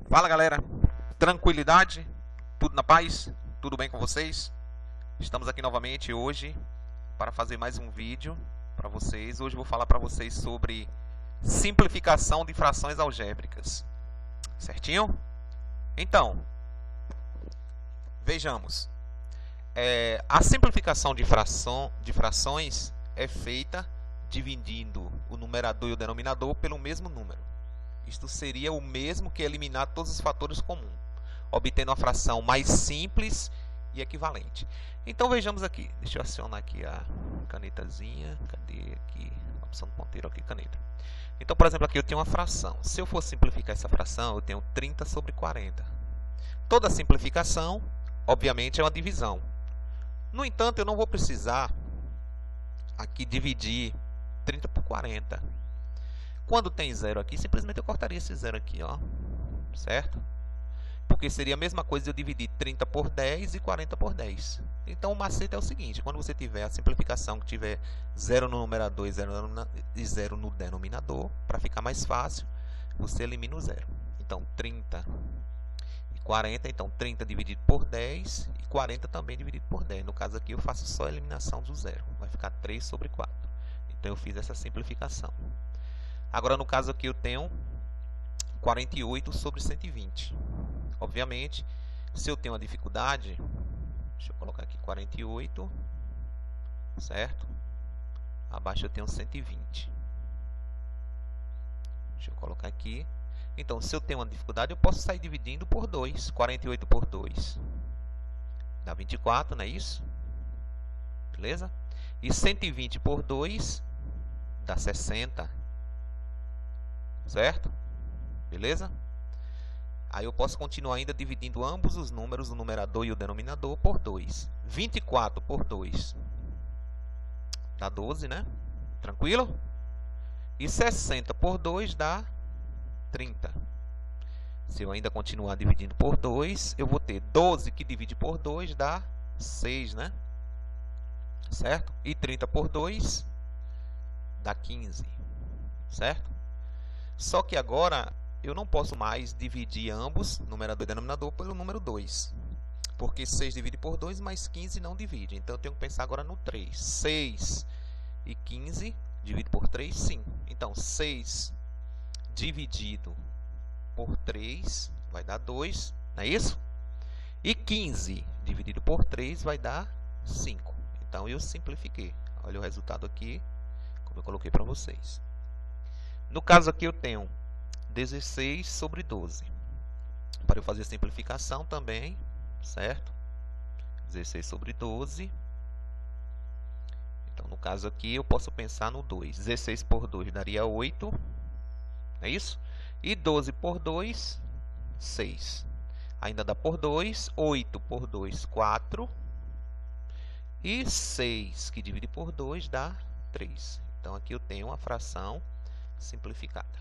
Fala galera, tranquilidade, tudo na paz, tudo bem com vocês? Estamos aqui novamente hoje para fazer mais um vídeo para vocês. Hoje eu vou falar para vocês sobre simplificação de frações algébricas, certinho? Então, vejamos. A simplificação de frações é feita dividindo o numerador e o denominador pelo mesmo número. Isto seria o mesmo que eliminar todos os fatores comuns, obtendo uma fração mais simples e equivalente. Então vejamos aqui. Deixa eu acionar aqui a canetazinha. Cadê aqui? A opção do ponteiro aqui, caneta. Então, por exemplo, aqui eu tenho uma fração. Se eu for simplificar essa fração, eu tenho 30 sobre 40. Toda simplificação, obviamente, é uma divisão. No entanto, eu não vou precisar aqui dividir 30 por 40. Quando tem zero aqui, simplesmente eu cortaria esse zero aqui, ó, certo? Porque seria a mesma coisa de eu dividir 30 por 10 e 40 por 10. Então, o macete é o seguinte: quando você tiver a simplificação que tiver 0 no numerador e 0 no denominador, para ficar mais fácil, você elimina o zero. Então, 30 e 40, então 30 dividido por 10 e 40 também dividido por 10. No caso aqui, eu faço só a eliminação do zero. Vai ficar 3 sobre 4. Então, eu fiz essa simplificação. Agora, no caso aqui, eu tenho 48 sobre 120. Obviamente, se eu tenho uma dificuldade, deixa eu colocar aqui 48, certo? Abaixo eu tenho 120. Deixa eu colocar aqui. Então, se eu tenho uma dificuldade, eu posso sair dividindo por 2. 48 por 2 dá 24, não é isso? Beleza? E 120 por 2 dá 60. Certo? Beleza? Aí eu posso continuar ainda dividindo ambos os números, o numerador e o denominador, por 2. 24 por 2 dá 12, né? Tranquilo? E 60 por 2 dá 30. Se eu ainda continuar dividindo por 2, eu vou ter 12 que divide por 2 dá 6, né? Certo? E 30 por 2 dá 15. Certo? Só que agora eu não posso mais dividir ambos, numerador e denominador, pelo número 2. Porque 6 divide por 2, mais 15 não divide. Então, eu tenho que pensar agora no 3. 6 e 15 dividido por 3, sim. Então, 6 dividido por 3 vai dar 2, não é isso? E 15 dividido por 3 vai dar 5. Então, eu simplifiquei. Olha o resultado aqui, como eu coloquei para vocês. No caso aqui eu tenho 16 sobre 12. Para eu fazer a simplificação também, certo? 16 sobre 12. Então, no caso aqui, eu posso pensar no 2. 16 por 2 daria 8. É isso? E 12 por 2, 6. Ainda dá por 2. 8 por 2, 4. E 6, que divide por 2, dá 3. Então, aqui eu tenho uma fração simplificada.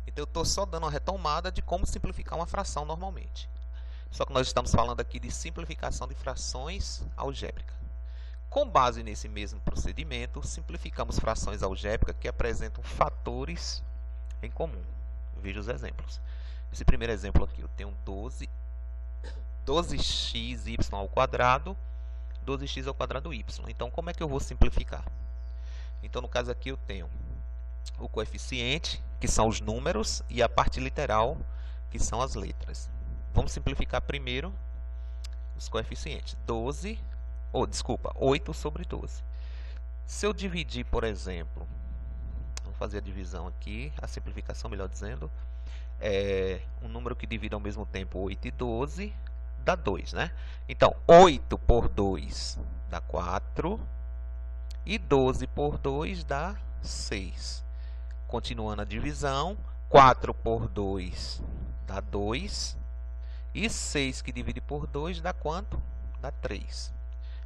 Então, eu estou só dando uma retomada de como simplificar uma fração normalmente. Só que nós estamos falando aqui de simplificação de frações algébricas. Com base nesse mesmo procedimento, simplificamos frações algébricas que apresentam fatores em comum. Veja os exemplos. Esse primeiro exemplo aqui, eu tenho 12xy ao quadrado, 12x ao quadrado y. Então, como é que eu vou simplificar? Então, no caso aqui, eu tenho o coeficiente, que são os números, e a parte literal, que são as letras. Vamos simplificar primeiro os coeficientes. 8 sobre 12. Se eu dividir, por exemplo, vamos fazer a divisão aqui, a simplificação, melhor dizendo, um número que divide ao mesmo tempo 8 e 12, dá 2, né? Então, 8 por 2 dá 4, e 12 por 2 dá 6. Continuando a divisão, 4 por 2 dá 2. E 6 que divide por 2 dá quanto? Dá 3.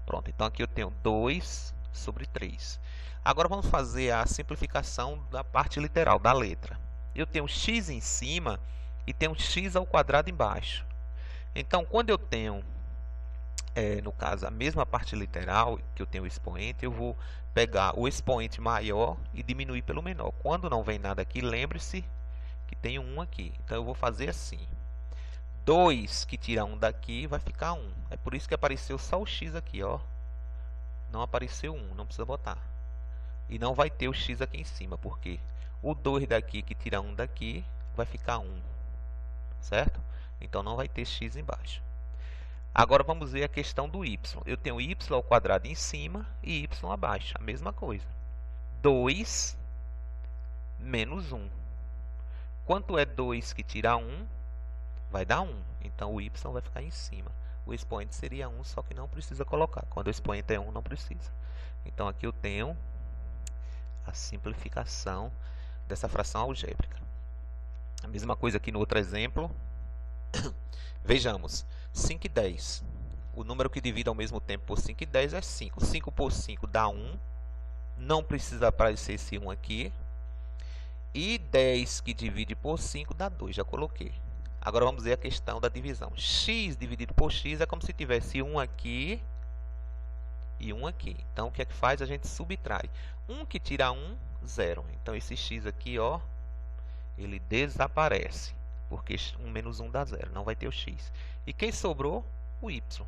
Pronto, então aqui eu tenho 2 sobre 3. Agora vamos fazer a simplificação da parte literal, da letra. Eu tenho x em cima e tenho x ao quadrado embaixo. Então, quando eu tenho no caso, a mesma parte literal, que eu tenho o expoente, eu vou pegar o expoente maior e diminuir pelo menor. Quando não vem nada aqui, lembre-se que tem 1 aqui. Então eu vou fazer assim. 2 que tira 1 daqui vai ficar 1. É por isso que apareceu só o x aqui, ó. Não apareceu 1, não precisa botar. E não vai ter o x aqui em cima, porque o 2 daqui que tira 1 daqui vai ficar 1. Certo? Então não vai ter x embaixo. Agora vamos ver a questão do y. Eu tenho y ao quadrado em cima e y abaixo. A mesma coisa. 2 menos 1. Quanto é 2 que tira 1? Vai dar 1. Então o y vai ficar em cima. O expoente seria 1, só que não precisa colocar. Quando o expoente é 1, não precisa. Então aqui eu tenho a simplificação dessa fração algébrica. A mesma coisa aqui no outro exemplo. Vejamos. 5 e 10. O número que divide ao mesmo tempo por 5 e 10 é 5. 5 por 5 dá 1. Não precisa aparecer esse 1 aqui. E 10 que divide por 5 dá 2. Já coloquei. Agora vamos ver a questão da divisão. X dividido por x é como se tivesse 1 aqui e 1 aqui. Então o que é que faz? A gente subtrai. 1 que tira 1, 0. Então esse x aqui, ó, ele desaparece. Porque 1 menos 1 dá 0. Não vai ter o x. E quem sobrou? O y.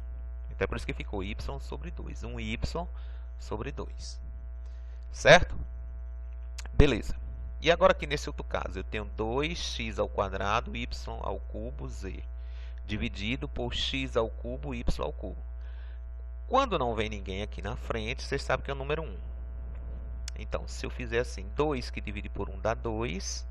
Então é por isso que ficou y sobre 2. 1y sobre 2. Certo? Beleza. E agora aqui nesse outro caso, eu tenho 2x ao quadrado, y ao cubo, z. Dividido por x ao cubo, y ao cubo. Quando não vem ninguém aqui na frente, vocês sabem que é o número 1. Então, se eu fizer assim, 2 que divide por 1 dá 2.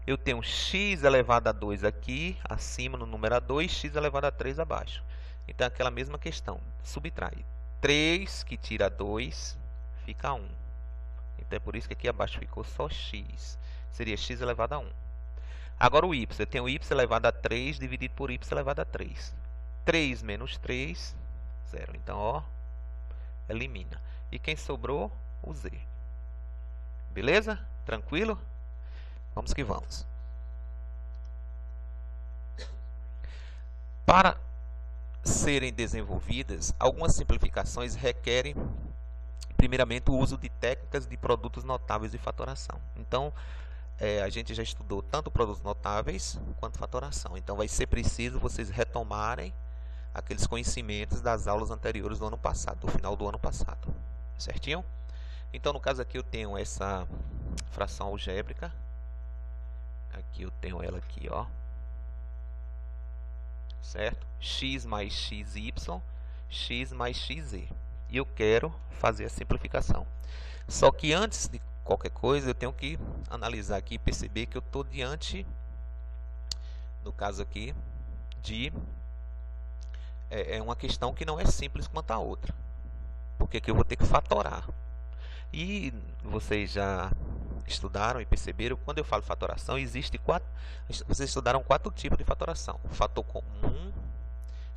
Eu tenho x elevado a 2 aqui, acima no numerador, e x elevado a 3 abaixo. Então, é aquela mesma questão. Subtrai. 3 que tira 2, fica 1. Então, é por isso que aqui abaixo ficou só x. Seria x elevado a 1. Agora o y. Eu tenho y elevado a 3 dividido por y elevado a 3. 3 menos 3, 0. Então, ó, elimina. E quem sobrou? O z. Beleza? Tranquilo? Vamos que vamos. Para serem desenvolvidas, algumas simplificações requerem, primeiramente, o uso de técnicas de produtos notáveis de fatoração. Então, a gente já estudou tanto produtos notáveis quanto fatoração. Então, vai ser preciso vocês retomarem aqueles conhecimentos das aulas anteriores do ano passado, do final do ano passado. Certinho? Então, no caso aqui, eu tenho essa fração algébrica. Aqui eu tenho ela aqui, ó. Certo? X mais xy, x mais xz. E eu quero fazer a simplificação. Só que antes de qualquer coisa, eu tenho que analisar aqui e perceber que eu estou diante, no caso aqui, de uma questão que não é simples quanto a outra. Porque aqui eu vou ter que fatorar. E vocês já estudaram e perceberam, quando eu falo fatoração, existe vocês estudaram 4 tipos de fatoração. Fator comum,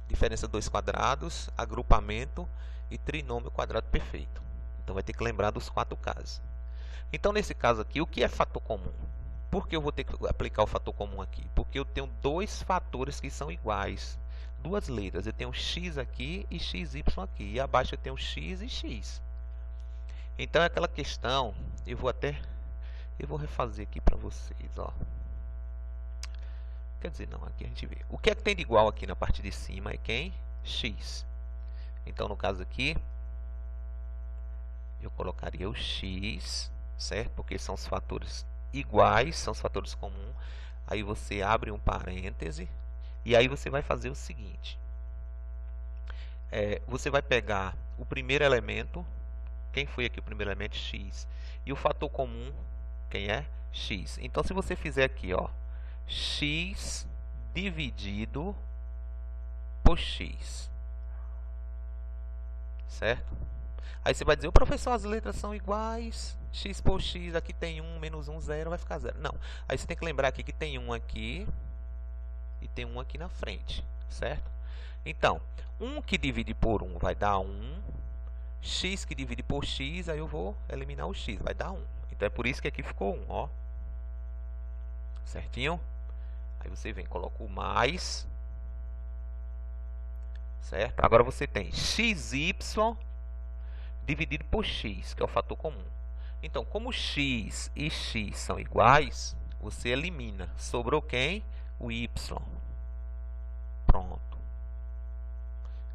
diferença de 2 quadrados, agrupamento e trinômio quadrado perfeito. Então vai ter que lembrar dos 4 casos. Então nesse caso aqui, o que é fator comum? Por que eu vou ter que aplicar o fator comum aqui? Porque eu tenho 2 fatores que são iguais. 2 letras. Eu tenho x aqui e xy aqui. E abaixo eu tenho x e x. Então é aquela questão, eu vou refazer aqui para vocês, ó. Quer dizer, não, aqui a gente vê. O que é que tem de igual aqui na parte de cima é quem? X. Então, no caso aqui, eu colocaria o x, certo? Porque são os fatores iguais, são os fatores comuns. Aí você abre um parêntese e aí você vai fazer o seguinte. Você vai pegar o primeiro elemento. Quem foi aqui o primeiro elemento? X. E o fator comum, quem é? X. Então, se você fizer aqui, ó, x dividido por x. Certo? Aí você vai dizer, o professor, as letras são iguais. X por x, aqui tem 1, menos 1, 0, vai ficar 0. Não. Aí você tem que lembrar aqui que tem 1 aqui e tem 1 aqui na frente. Certo? Então, 1 que divide por 1 vai dar 1. X que divide por x, aí eu vou eliminar o x, vai dar 1. Então é por isso que aqui ficou 1, ó. Certinho? Aí você vem, coloca o mais. Certo? Agora você tem xy dividido por x, que é o fator comum. Então, como x e x são iguais, você elimina. Sobrou quem? O y. Pronto.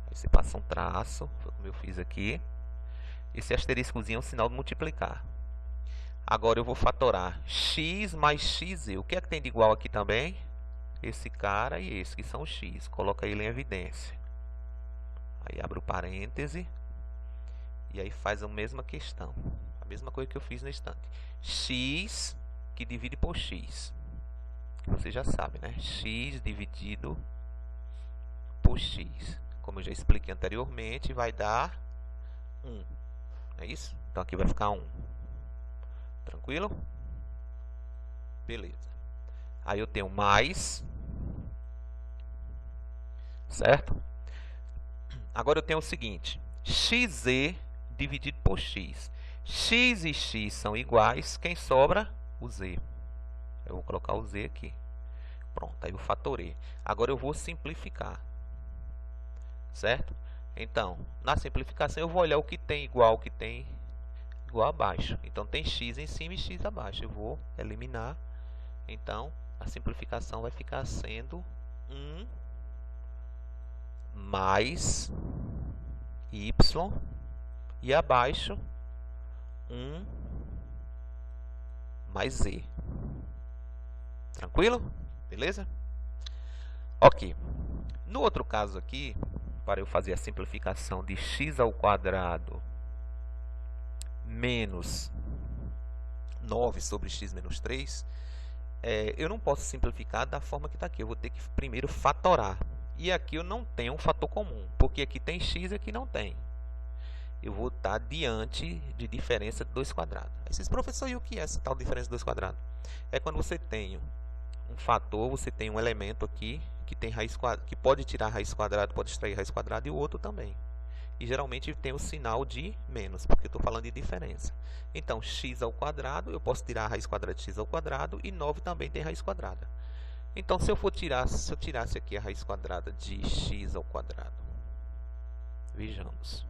Aí você passa um traço, como eu fiz aqui. Esse asteriscozinho é um sinal de multiplicar. Agora eu vou fatorar x mais xz. O que é que tem de igual aqui também? Esse cara e esse, que são x. Coloca ele em evidência. Aí abre o parêntese. E aí faz a mesma questão. A mesma coisa que eu fiz no instante. X que divide por x. Você já sabe, né? X dividido por x. Como eu já expliquei anteriormente, vai dar 1. É isso? Então aqui vai ficar 1. Tranquilo? Beleza. Aí eu tenho mais. Certo? Agora eu tenho o seguinte. XZ dividido por x. X e x são iguais. Quem sobra? O z. Eu vou colocar o z aqui. Pronto, aí eu fatorei. Agora eu vou simplificar. Certo? Então, na simplificação eu vou olhar o que tem igual, o que tem igual abaixo. Então, tem x em cima e x abaixo. Eu vou eliminar. Então, a simplificação vai ficar sendo 1 mais y e abaixo 1 mais z. Tranquilo? Beleza? Ok. No outro caso aqui, para eu fazer a simplificação de x ao quadrado menos 9 sobre x menos 3, eu não posso simplificar da forma que está aqui. Eu vou ter que primeiro fatorar. E aqui eu não tenho um fator comum, porque aqui tem x e aqui não tem. Eu vou estar diante de diferença de 2 quadrados. Aí vocês, professor, e o que é essa tal diferença de 2 quadrados? É quando você tem um fator, você tem um elemento aqui que tem raiz quadrada, que pode tirar raiz quadrada, pode extrair raiz quadrada, e o outro também. E geralmente tem o sinal de menos, porque eu estou falando de diferença. Então, x ao quadrado, eu posso tirar a raiz quadrada de x ao quadrado, e 9 também tem raiz quadrada. Então, se eu tirasse aqui a raiz quadrada de x ao quadrado, vejamos.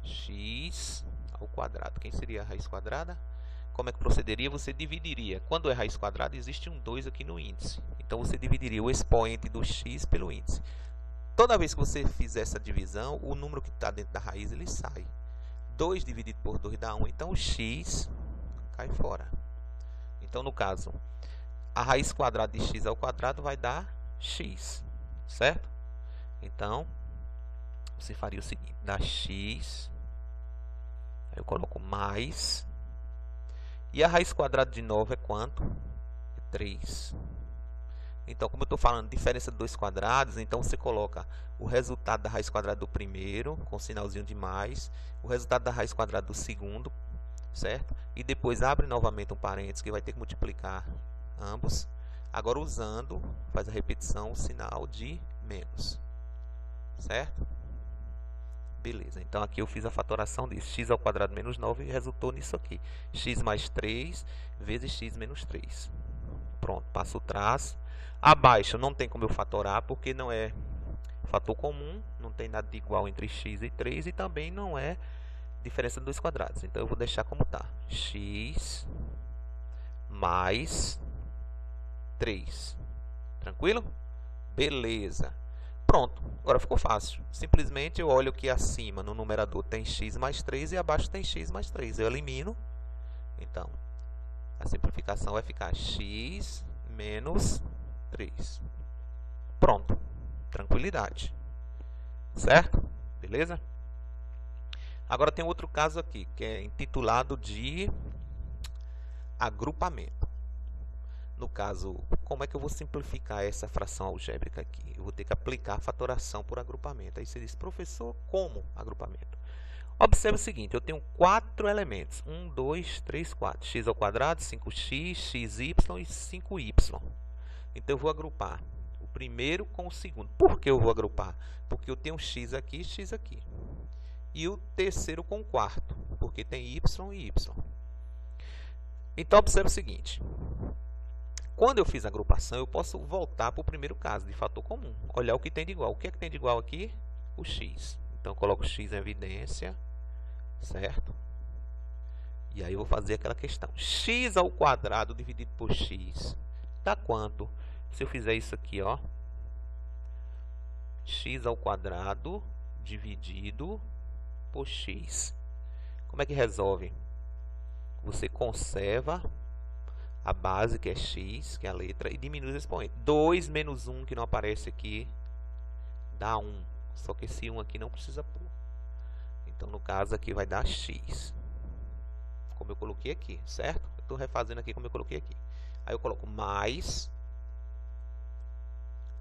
X ao quadrado. Quem seria a raiz quadrada? Como é que procederia? Você dividiria. Quando é raiz quadrada, existe um 2 aqui no índice. Então, você dividiria o expoente do x pelo índice. Toda vez que você fizer essa divisão, o número que está dentro da raiz, ele sai. 2 dividido por 2 dá 1. Então, o x cai fora. Então, no caso, a raiz quadrada de x ao quadrado vai dar x. Certo? Então, você faria o seguinte. Dá x. Aí eu coloco mais. E a raiz quadrada de 9 é quanto? É 3. Então, como eu estou falando de diferença de 2 quadrados, então você coloca o resultado da raiz quadrada do primeiro, com sinalzinho de mais, o resultado da raiz quadrada do segundo, certo? E depois abre novamente um parênteses, que vai ter que multiplicar ambos. Agora, usando, faz a repetição, o sinal de menos. Certo? Beleza, então aqui eu fiz a fatoração disso. X ao quadrado menos 9 e resultou nisso aqui. X mais 3 vezes x menos 3. Pronto, passo o traço. Abaixo não tem como eu fatorar, porque não é fator comum. Não tem nada de igual entre x e 3. E também não é diferença de 2 quadrados. Então eu vou deixar como está. X mais 3. Tranquilo? Beleza. Pronto, agora ficou fácil. Simplesmente eu olho que acima no numerador tem x mais 3 e abaixo tem x mais 3. Eu elimino. Então, a simplificação vai ficar x menos 3. Pronto. Tranquilidade. Certo? Beleza? Agora tem outro caso aqui, que é intitulado de agrupamento. No caso, como é que eu vou simplificar essa fração algébrica aqui? Eu vou ter que aplicar a fatoração por agrupamento. Aí você diz, professor, como agrupamento? Observe o seguinte, eu tenho 4 elementos. 1, 2, 3, 4. X ao quadrado, 5x, xy e 5y. Então, eu vou agrupar o primeiro com o segundo. Por que eu vou agrupar? Porque eu tenho x aqui e x aqui. E o terceiro com o quarto, porque tem y e y. Então, observe o seguinte. Quando eu fiz a agrupação, eu posso voltar para o primeiro caso, de fator comum. Olhar o que tem de igual. O que é que tem de igual aqui? O x. Então, eu coloco x em evidência. Certo? E aí eu vou fazer aquela questão. X ao quadrado dividido por x dá quanto? Se eu fizer isso aqui, ó. X ao quadrado dividido por x. Como é que resolve? Você conserva a base, que é x, que é a letra, e diminui o expoente. 2 menos 1, que não aparece aqui, dá 1. Só que esse 1 aqui não precisa pôr. Então, no caso aqui, vai dar x. Como eu coloquei aqui, certo? Eu estou refazendo aqui como eu coloquei aqui. Aí eu coloco mais,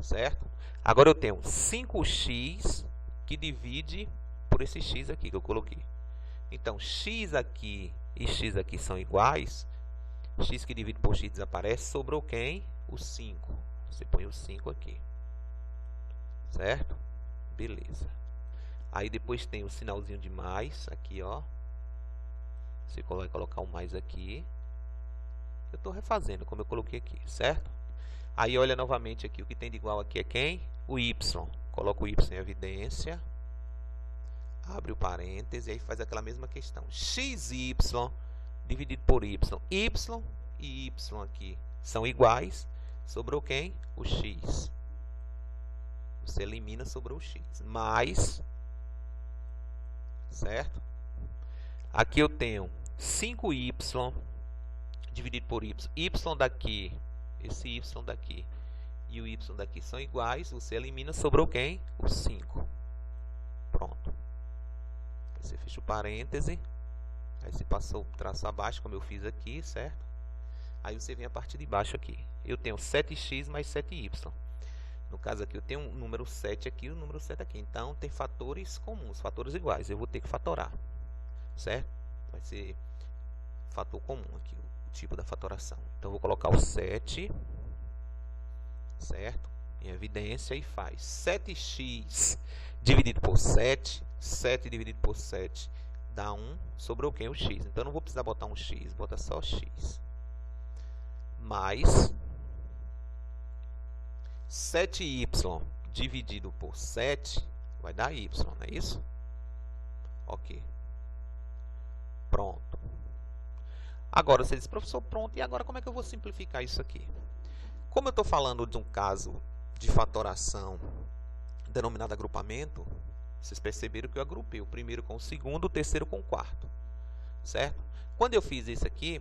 certo? Agora eu tenho 5x que divide por esse x aqui que eu coloquei. Então, x aqui e x aqui são iguais. X que divide por x desaparece. Sobrou quem? O 5. Você põe o 5 aqui. Certo? Beleza. Aí depois tem o sinalzinho de mais aqui, ó. Você vai colocar um mais aqui. Eu estou refazendo como eu coloquei aqui, certo? Aí olha novamente aqui, o que tem de igual aqui é quem? O y. Coloca o y em evidência. Abre o parêntese e aí faz aquela mesma questão. Xy dividido por y. Y e y aqui são iguais. Sobrou quem? O x. Você elimina, sobrou o x. Mais, certo? Aqui eu tenho 5y dividido por y. Y daqui, esse y daqui e o y daqui são iguais. Você elimina, sobrou quem? O 5. Pronto. Aí você fecha o parêntese. Aí você passou o traço abaixo, como eu fiz aqui, certo? Aí você vem a partir de baixo aqui. Eu tenho 7x mais 7y. No caso aqui, eu tenho um número 7 aqui e um número 7 aqui. Então, tem fatores comuns, fatores iguais. Eu vou ter que fatorar, certo? Vai ser fator comum aqui, o tipo da fatoração. Então, eu vou colocar o 7, certo? Em evidência e faz 7x dividido por 7. 7 dividido por 7 dá 1. Sobrou quem? O x. Então, eu não vou precisar botar um x, bota só x. Mais 7y dividido por 7 vai dar y, não é isso? Ok. Pronto. Agora você diz, professor, pronto, e agora como é que eu vou simplificar isso aqui? Como eu estou falando de um caso de fatoração denominado agrupamento, vocês perceberam que eu agrupei o primeiro com o segundo, o terceiro com o quarto, certo? Quando eu fiz isso aqui,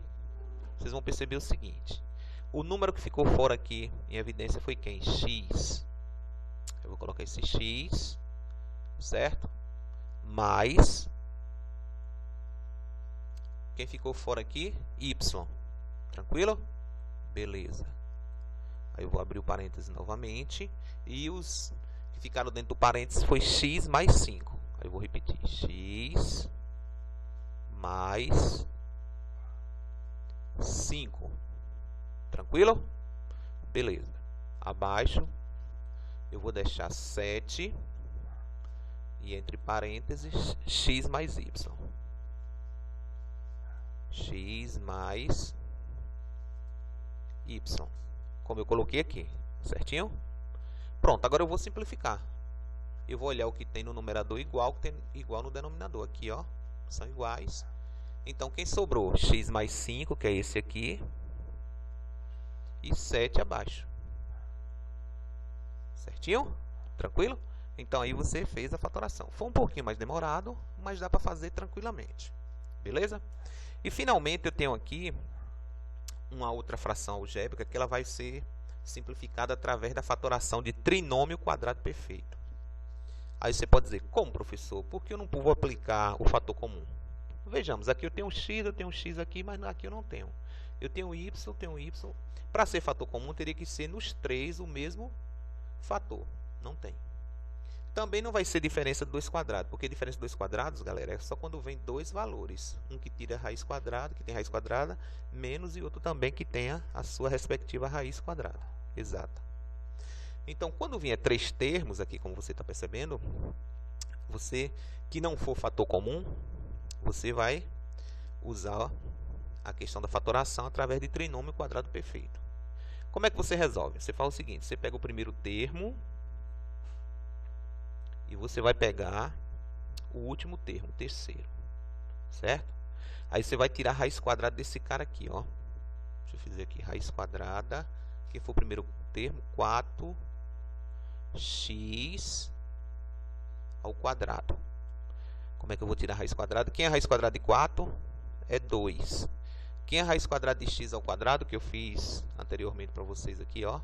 vocês vão perceber o seguinte. O número que ficou fora aqui em evidência foi quem? X. Eu vou colocar esse x, certo? Mais. Quem ficou fora aqui? Y. Tranquilo? Beleza. Aí eu vou abrir o parênteses novamente. E os que ficaram dentro do parênteses foi x mais 5. Aí eu vou repetir. X mais 5. Tranquilo? Beleza. Abaixo eu vou deixar 7 e entre parênteses x mais y. X mais y. Como eu coloquei aqui. Certinho? Pronto, agora eu vou simplificar. Eu vou olhar o que tem no numerador igual, que tem igual no denominador. Aqui, ó, são iguais. Então, quem sobrou? X mais 5, que é esse aqui. E 7 abaixo. Certinho? Tranquilo? Então, aí você fez a fatoração. Foi um pouquinho mais demorado, mas dá para fazer tranquilamente. Beleza? E, finalmente, eu tenho aqui uma outra fração algébrica que ela vai ser simplificada através da fatoração de trinômio quadrado perfeito. Aí você pode dizer, como, professor? Por que eu não vou aplicar o fator comum? Vejamos, aqui eu tenho um x aqui, mas aqui eu não tenho. Eu tenho y, tenho y. Para ser fator comum, teria que ser nos três o mesmo fator. Não tem. Também não vai ser diferença de 2 quadrados, porque diferença de 2 quadrados, galera, é só quando vem dois valores. Um que tira a raiz quadrada, que tem raiz quadrada, menos, e outro também que tenha a sua respectiva raiz quadrada. Exata. Então, quando vier 3 termos aqui, como você está percebendo, você que não for fator comum, você vai usar a questão da fatoração através de trinômio quadrado perfeito. Como é que você resolve? Você faz o seguinte, você pega o primeiro termo e você vai pegar o último termo, o terceiro, certo? Aí você vai tirar a raiz quadrada desse cara aqui, ó. Deixa eu fazer aqui, raiz quadrada. Quem for o primeiro termo? 4x ao quadrado. Como é que eu vou tirar a raiz quadrada? Quem é a raiz quadrada de 4? É 2. Quem é a raiz quadrada de x ao quadrado, que eu fiz anteriormente para vocês aqui, ó?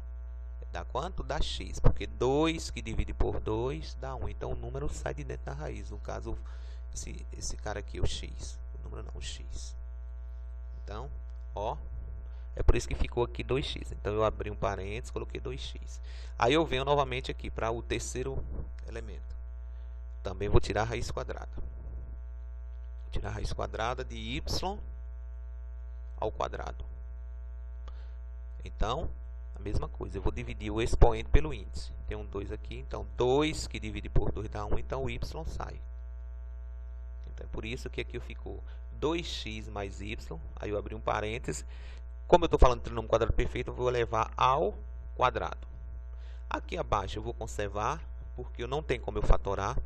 Dá quanto? Dá x, porque 2 que divide por 2 dá 1. Então o número sai de dentro da raiz. No caso, esse cara aqui, o x. O número não, o x. Então, ó, é por isso que ficou aqui 2x. Então eu abri um parênteses, coloquei 2x. Aí eu venho novamente aqui para o terceiro elemento. Também vou tirar a raiz quadrada. Vou tirar a raiz quadrada de y ao quadrado. Então, a mesma coisa. Eu vou dividir o expoente pelo índice. Tem um 2 aqui. Então, 2 que divide por 2 dá 1. Então, o y sai. Então, é por isso que aqui ficou 2x mais y. Aí eu abri um parênteses. Como eu estou falando de trinômio quadrado perfeito, eu vou levar ao quadrado. Aqui abaixo eu vou conservar, porque eu não tenho como eu fatorar.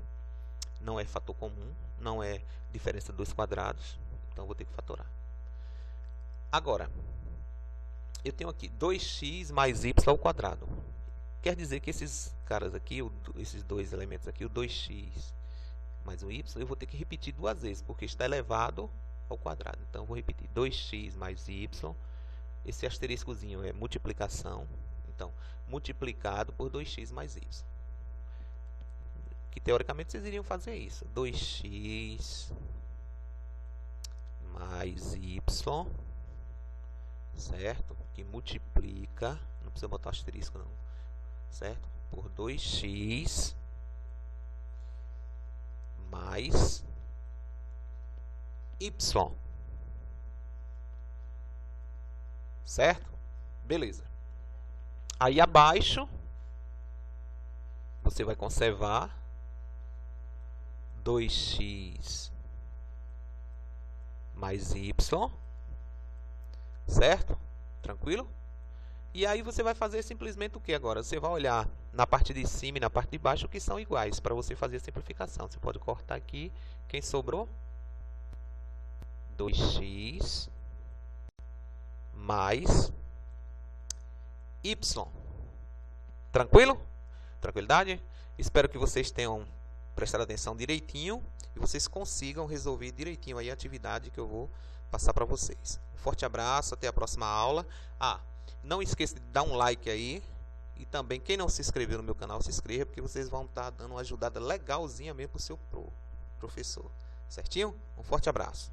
Não é fator comum, não é diferença de 2 quadrados. Então, eu vou ter que fatorar. Agora, eu tenho aqui 2x mais y ao quadrado. Quer dizer que esses caras aqui, esses dois elementos aqui, o 2x mais o y, eu vou ter que repetir duas vezes, porque está elevado ao quadrado. Então, eu vou repetir 2x mais y. Esse asteriscozinho é multiplicação. Então, multiplicado por 2x mais y. Que teoricamente vocês iriam fazer isso. 2x mais y, certo? Que multiplica, não precisa botar asterisco não, certo? Por 2x mais y. Certo? Beleza. Aí abaixo você vai conservar 2x mais y, certo? Tranquilo? E aí você vai fazer simplesmente o que agora? Você vai olhar na parte de cima e na parte de baixo que são iguais para você fazer a simplificação. Você pode cortar aqui. Quem sobrou? 2x mais y. Tranquilo? Tranquilidade? Espero que vocês tenham prestado atenção direitinho e vocês consigam resolver direitinho aí a atividade que eu vou passar para vocês. Um forte abraço, até a próxima aula. Não esqueça de dar um like aí. E também, quem não se inscreveu no meu canal, se inscreva, porque vocês vão estar dando uma ajudada legalzinha mesmo para o seu professor. Certinho? Um forte abraço.